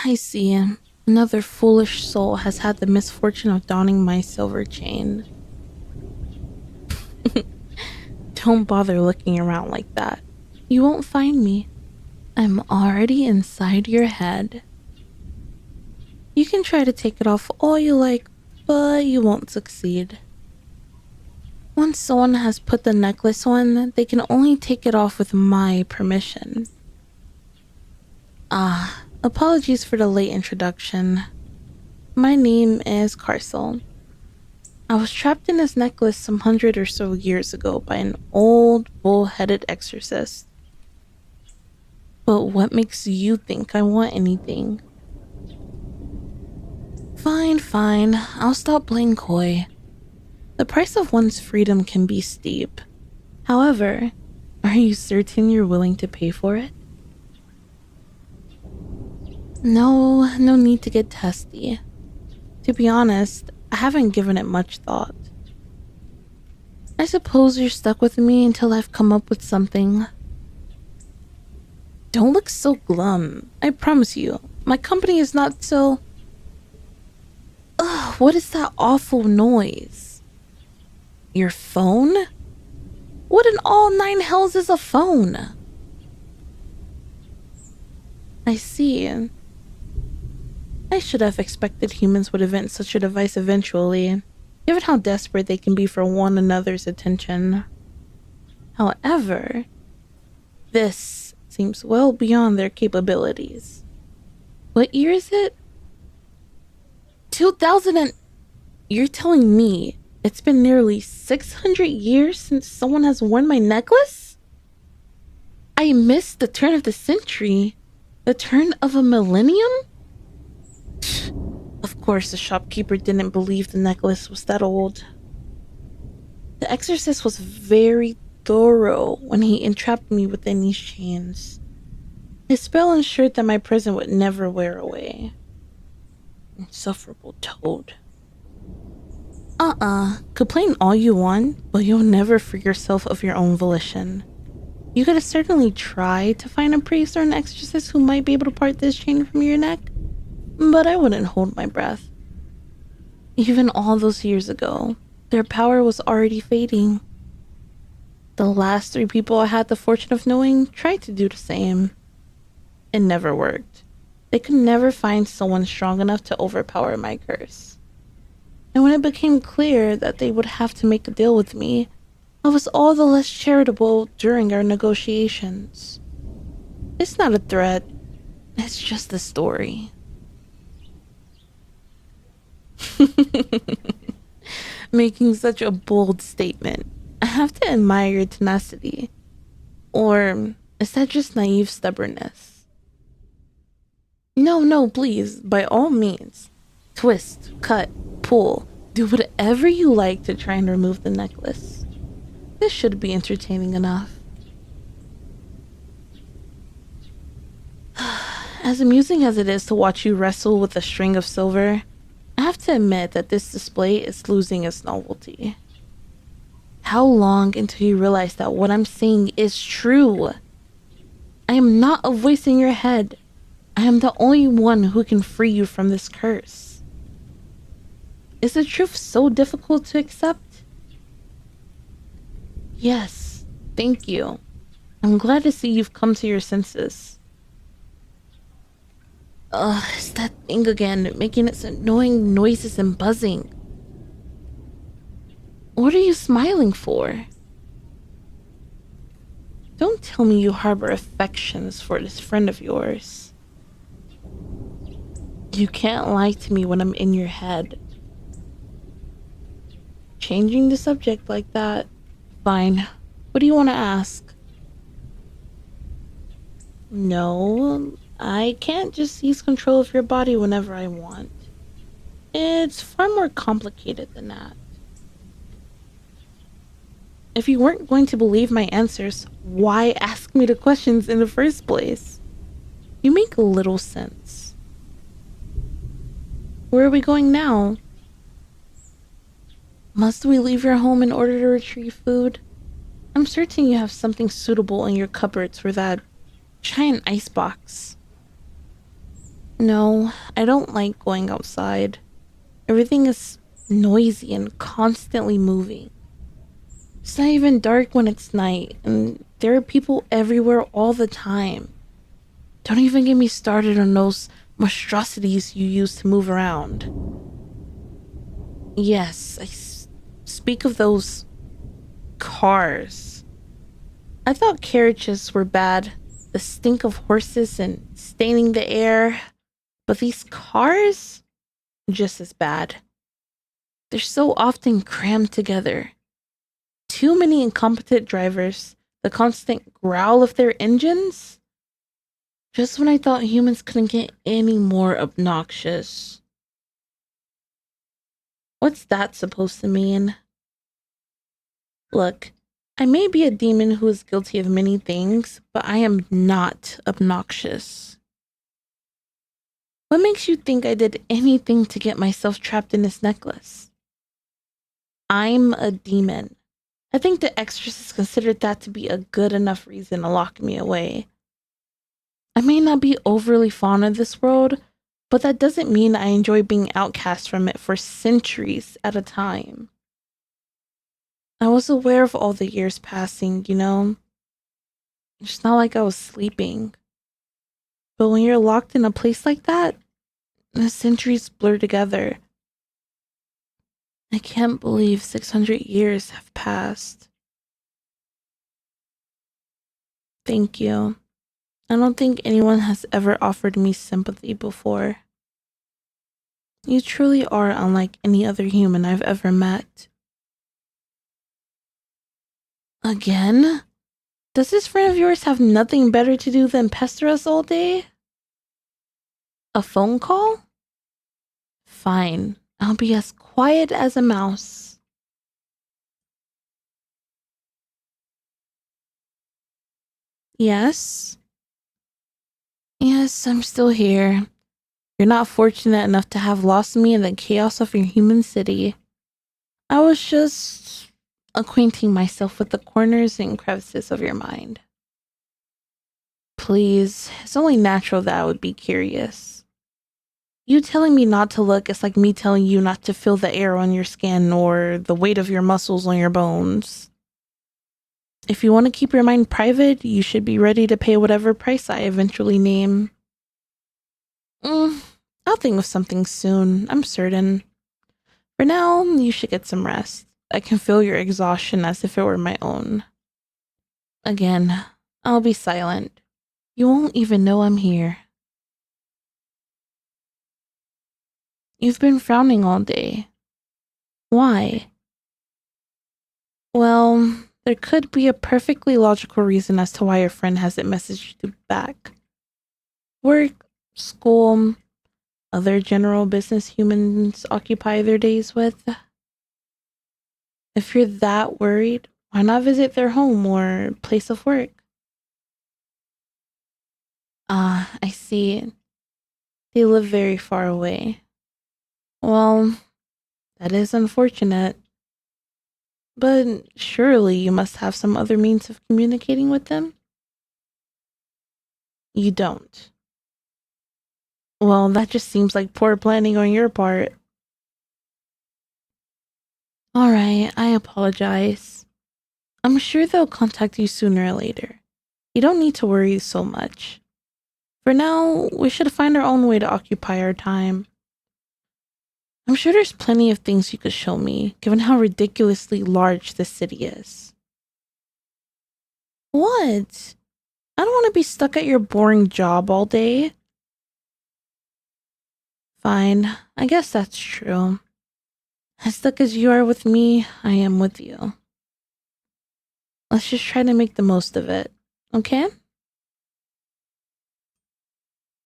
I see. Another foolish soul has had the misfortune of donning my silver chain. Don't bother looking around like that. You won't find me. I'm already inside your head. You can try to take it off all you like, but you won't succeed. Once someone has put the necklace on, they can only take it off with my permission. Apologies for the late introduction. My name is Carcel. I was trapped in this necklace some 100 or so years ago by an old, bull-headed exorcist. But what makes you think I want anything? Fine, I'll stop playing coy. The price of one's freedom can be steep. However, are you certain you're willing to pay for it? No need to get testy. To be honest, I haven't given it much thought. I suppose you're stuck with me until I've come up with something. Don't look so glum. I promise you, my company is not so... Ugh, what is that awful noise? Your phone? What in all nine hells is a phone? I see. I should have expected humans would invent such a device eventually, given how desperate they can be for one another's attention. However, this seems well beyond their capabilities. What year is it? 2000 and... You're telling me it's been nearly 600 years since someone has worn my necklace? I missed the turn of the century. The turn of a millennium? Of course, the shopkeeper didn't believe the necklace was that old. The exorcist was very thorough when he entrapped me within these chains. His spell ensured that my prison would never wear away. Insufferable toad. Complain all you want, but you'll never free yourself of your own volition. You could certainly try to find a priest or an exorcist who might be able to part this chain from your neck, but I wouldn't hold my breath. Even all those years ago, their power was already fading. The last 3 people I had the fortune of knowing tried to do the same. It never worked. They could never find someone strong enough to overpower my curse. And when it became clear that they would have to make a deal with me, I was all the less charitable during our negotiations. It's not a threat, it's just a story. Making such a bold statement. I have to admire your tenacity. Or is that just naive stubbornness? No, please, by all means. Twist, cut, pull, do whatever you like to try and remove the necklace. This should be entertaining enough. As amusing as it is to watch you wrestle with a string of silver, I have to admit that this display is losing its novelty. How long until you realize that what I'm saying is true? I am not a voice in your head. I am the only one who can free you from this curse. Is the truth so difficult to accept? Yes, thank you. I'm glad to see you've come to your senses. It's that thing again, making its annoying noises and buzzing. What are you smiling for? Don't tell me you harbor affections for this friend of yours. You can't lie to me when I'm in your head. Changing the subject like that. Fine. What do you want to ask? No, I can't just seize control of your body whenever I want. It's far more complicated than that. If you weren't going to believe my answers, why ask me the questions in the first place? You make little sense. Where are we going now? Must we leave your home in order to retrieve food? I'm certain you have something suitable in your cupboards for that giant icebox. No, I don't like going outside. Everything is noisy and constantly moving. It's not even dark when it's night, and there are people everywhere all the time. Don't even get me started on those monstrosities you use to move around. Yes, speak of those cars. I thought carriages were bad. The stink of horses and staining the air. But these cars? Just as bad. They're so often crammed together. Too many incompetent drivers. The constant growl of their engines. Just when I thought humans couldn't get any more obnoxious. What's that supposed to mean? Look, I may be a demon who is guilty of many things, but I am not obnoxious. What makes you think I did anything to get myself trapped in this necklace? I'm a demon. I think the exorcist considered that to be a good enough reason to lock me away. I may not be overly fond of this world, but that doesn't mean I enjoy being outcast from it for centuries at a time. I was aware of all the years passing, you know? It's not like I was sleeping. But when you're locked in a place like that, the centuries blur together. I can't believe 600 years have passed. Thank you. I don't think anyone has ever offered me sympathy before. You truly are unlike any other human I've ever met. Again? Does this friend of yours have nothing better to do than pester us all day? A phone call? Fine. I'll be as quiet as a mouse. Yes? Yes, I'm still here. You're not fortunate enough to have lost me in the chaos of your human city. I was just acquainting myself with the corners and crevices of your mind. Please, it's only natural that I would be curious. You telling me not to look is like me telling you not to feel the air on your skin or the weight of your muscles on your bones. If you want to keep your mind private, you should be ready to pay whatever price I eventually name. I'll think of something soon, I'm certain. For now, you should get some rest. I can feel your exhaustion as if it were my own. Again, I'll be silent. You won't even know I'm here. You've been frowning all day. Why? Well, there could be a perfectly logical reason as to why your friend hasn't messaged you back. Work, school, other general business humans occupy their days with. If you're that worried, why not visit their home or place of work? Ah, I see. They live very far away. Well, that is unfortunate. But surely you must have some other means of communicating with them? You don't. Well, that just seems like poor planning on your part. Alright, I apologize. I'm sure they'll contact you sooner or later. You don't need to worry so much. For now, we should find our own way to occupy our time. I'm sure there's plenty of things you could show me, given how ridiculously large this city is. What? I don't want to be stuck at your boring job all day. Fine, I guess that's true. As stuck as you are with me, I am with you. Let's just try to make the most of it, okay?